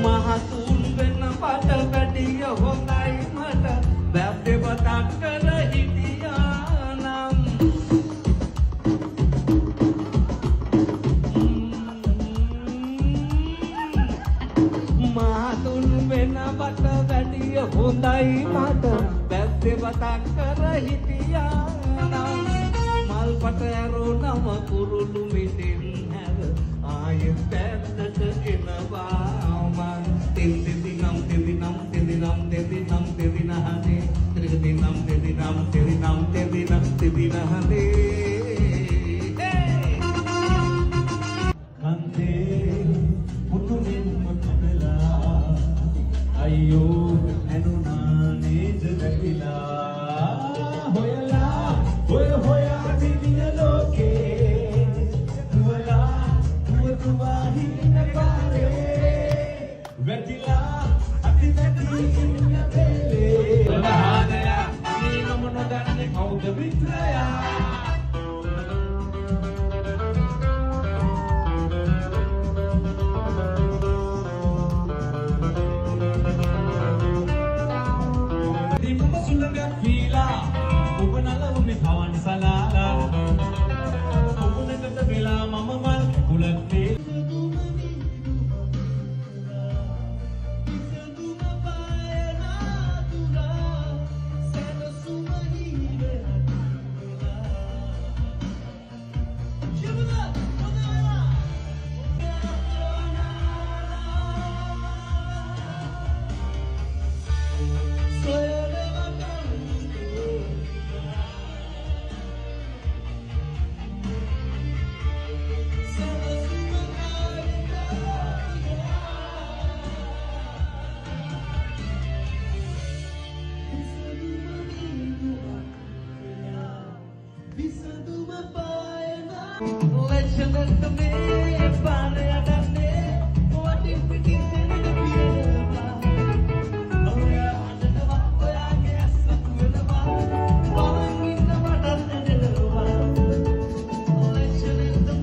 මහතුන් වෙනවට වැඩිය හොඳයි මට බැද්දෙවතක් කර හිටියානම් මහතුන් වෙනවට වැඩිය හොඳයි මට බැද්දෙවතක් කර හිටියානම් මල්පට ඇරුණම කුරුළු මිටින් හැර ආයෙත් පැත්තට එනවා අයියෝ ඇනුනා නේද වැටිලා හොයලා හොයා දිවිය ලෝකේ දුවලා හින්න පාරේ වැටිලා අති වැටි ඉන්න පෙළේ බහාදයා මේ මම නොදන්නේ කවුද මිත්‍රයා Let's let the me